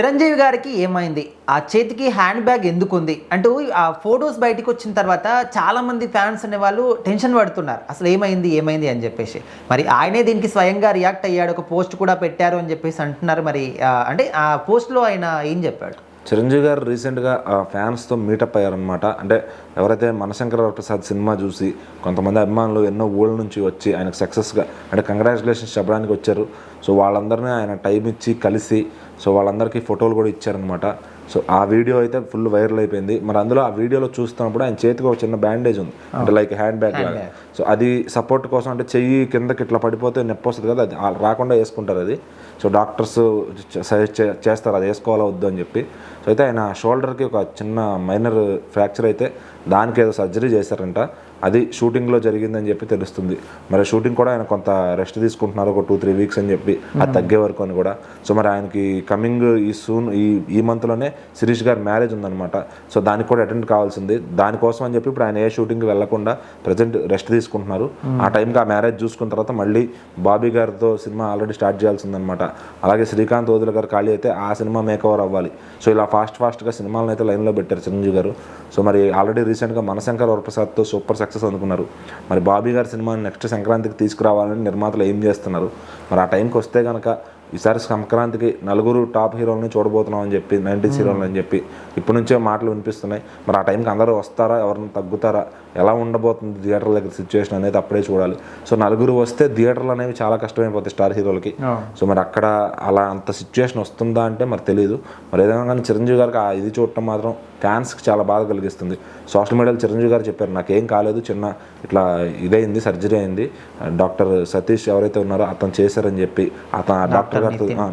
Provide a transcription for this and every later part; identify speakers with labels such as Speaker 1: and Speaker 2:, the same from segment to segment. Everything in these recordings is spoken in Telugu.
Speaker 1: చిరంజీవి గారికి ఏమైంది? ఆ చేతికి హ్యాండ్ బ్యాగ్ ఎందుకుంది? అంటూ ఆ ఫోటోస్ బయటికొచ్చిన తర్వాత చాలామంది ఫ్యాన్స్ అనేవాళ్ళు టెన్షన్ పడుతున్నారు. అసలు ఏమైంది? ఏమైంది? అని జెప్పేసి. మరి ఆయనే దీనికి స్వయంగా రియాక్ట్ అయ్యాడు. ఒక పోస్ట్ కూడా పెట్టారు అని జెప్పేసి అంటున్నారు. మరి అంటే ఆ పోస్ట్‌లో ఆయన ఏం జెప్పాడు?
Speaker 2: చిరంజీవి గారు రీసెంట్గా ఫ్యాన్స్తో మీటప్ అయ్యారనమాట. అంటే ఎవరైతే మనశంకర వరప్రసాద్ సినిమా చూసి కొంతమంది అభిమానులు ఎన్నో ఊళ్ళ నుంచి వచ్చి ఆయనకు సక్సెస్గా అంటే కంగ్రాచులేషన్స్ చెప్పడానికి వచ్చారు. సో వాళ్ళందరినీ ఆయన టైం ఇచ్చి కలిసి సో వాళ్ళందరికీ ఫోటోలు కూడా ఇచ్చారనమాట. సో ఆ వీడియో అయితే ఫుల్ వైరల్ అయిపోయింది. మరి అందులో ఆ వీడియోలో చూస్తున్నప్పుడు ఆయన చేతికి ఒక చిన్న బ్యాండేజ్ ఉంది, అంటే లైక్ హ్యాండ్ బ్యాగ్ లాగా. సో అది సపోర్ట్ కోసం, అంటే చెయ్యి కిందకి ఇట్లా పడిపోతే నొప్పి వస్తుంది కదా, అది రాకుండా వేసుకుంటారు అది. సో డాక్టర్స్ సజెస్ట్ చేస్తారు అది వేసుకోవాలా వద్దు అని చెప్పి. సో అయితే ఆయన షోల్డర్కి ఒక చిన్న మైనర్ ఫ్రాక్చర్ అయితే దానికి ఏదో సర్జరీ చేశారంట. అది షూటింగ్లో జరిగిందని చెప్పి తెలుస్తుంది. మరి షూటింగ్ కూడా ఆయన కొంత రెస్ట్ తీసుకుంటున్నారు, ఒక 2-3 వీక్స్ అని చెప్పి, అది తగ్గే వరకు అని కూడా. సో మరి ఆయనకి కమింగ్ ఈ మంత్లోనే శిరీష్ గారి మ్యారేజ్ ఉందన్నమాట. సో దానికి కూడా అటెండ్ కావాల్సింది. దానికోసం అని చెప్పి ఇప్పుడు ఆయన ఏ షూటింగ్కి వెళ్లకుండా ప్రజెంట్ రెస్ట్ తీసుకుంటున్నారు. ఆ టైంకి ఆ మ్యారేజ్ చూసుకున్న తర్వాత మళ్ళీ బాబీ గారితో సినిమా ఆల్రెడీ స్టార్ట్ చేయాల్సిందనమాట. అలాగే శ్రీకాంత్ ఓదుల గారు ఖాళీ అయితే ఆ సినిమా మేకవర్ అవ్వాలి. సో ఇలా ఫాస్ట్గా సినిమాలను అయితే లైన్లో పెట్టారు చిరంజీవి గారు. సో మరి ఆల్రెడీ రీసెంట్గా మనశంకర వరప్రసాద్తో సూపర్ సక్సెస్ అందుకున్నారు. మరి బాబీ గారి సినిమాని నెక్స్ట్ సంక్రాంతికి తీసుకురావాలని నిర్మాతలు ఏం చేస్తున్నారు. మరి ఆ టైంకి వస్తే కనుక ఈసారి సంక్రాంతికి నలుగురు టాప్ హీరోలని చూడబోతున్నాం అని చెప్పి, 90s హీరోలు అని చెప్పి ఇప్పటి నుంచే మాటలు వినిపిస్తున్నాయి. మరి ఆ టైంకి అందరూ వస్తారా, ఎవరిని తగ్గుతారా, ఎలా ఉండబోతుంది థియేటర్ల దగ్గర సిచ్యువేషన్ అనేది అప్పుడే చూడాలి. సో నలుగురు వస్తే థియేటర్లు అనేవి చాలా కష్టమైపోతాయి స్టార్ హీరోలకి. సో మరి అక్కడ అలా అంత సిచ్యువేషన్ వస్తుందా అంటే మరి తెలియదు. మరి ఏదైనా కానీ చిరంజీవి గారికి ఇది చూడటం మాత్రం ఫ్యాన్స్కి చాలా బాధ కలిగిస్తుంది. సోషల్ మీడియాలో చిరంజీవి గారు చెప్పారు, నాకేం కాలేదు, చిన్న ఇట్లా ఇదైంది, సర్జరీ అయింది, డాక్టర్ సతీష్ ఎవరైతే ఉన్నారో అతను చేశారని చెప్పి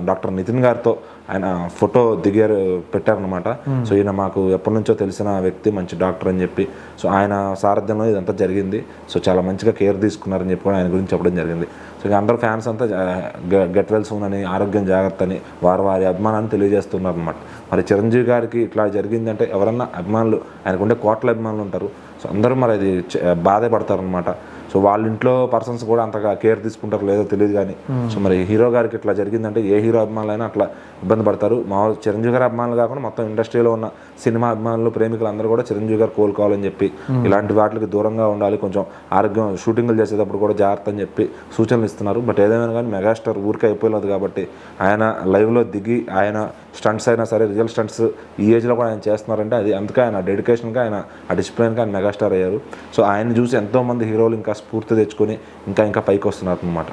Speaker 2: డాక్టర్ నితిన్ గారితో ఆయన ఫోటో పెట్టారనమాట. సో ఈయన మాకు ఎప్పటి నుంచో తెలిసిన వ్యక్తి, మంచి డాక్టర్ అని చెప్పి. సో ఆయన సారథ్యంలో ఇదంతా జరిగింది. సో చాలా మంచిగా కేర్ తీసుకున్నారని చెప్పి కూడా ఆయన గురించి చెప్పడం జరిగింది. సో ఇక అందరూ ఫ్యాన్స్ అంతా గెట్ వెల్ సూన్ అని, ఆరోగ్యం జాగ్రత్త అని వారి అభిమానాన్ని తెలియజేస్తున్నారు అనమాట. మరి చిరంజీవి గారికి ఇట్లా జరిగిందంటే ఎవరన్నా అభిమానులు, ఆయనకుండే కోట్ల అభిమానులు ఉంటారు. సో అందరూ మరి అది బాధపడతారనమాట. సో వాళ్ళ ఇంట్లో పర్సన్స్ కూడా అంతగా కేర్ తీసుకుంటారు లేదో తెలియదు కానీ. సో మరి హీరో గారికి ఇట్లా జరిగిందంటే ఏ హీరో అభిమానులైనా అట్లా ఇబ్బంది పడతారు. మామూలు చిరంజీవి గారి అభిమానులు కాకుండా మొత్తం ఇండస్ట్రీలో ఉన్న సినిమా అభిమానులు, ప్రేమికులు అందరూ కూడా చిరంజీవి గారు కోలుకోవాలని చెప్పి, ఇలాంటి వాటికి దూరంగా ఉండాలి, కొంచెం ఆరోగ్యం, షూటింగ్లు చేసేటప్పుడు కూడా జాగ్రత్త అని చెప్పి సూచనలు ఇస్తున్నారు. బట్ ఏదైనా కానీ మెగాస్టార్ ఊరికే అయిపోలేదు కాబట్టి ఆయన లైవ్లో దిగి ఆయన స్టంట్స్ అయినా సరే, రియల్ స్టంట్స్ ఈ ఏజ్లో కూడా ఆయన చేస్తున్నారంటే అది అందుకే ఆయన డెడికేషన్గా, ఆయన ఆ డిసిప్లిన్గా ఆయన మెగాస్టార్ అయ్యారు. సో ఆయన చూసి ఎంతోమంది హీరోలు ఇంకా స్ఫూర్తి తెచ్చుకొని ఇంకా పైకి వస్తున్నారు అన్నమాట.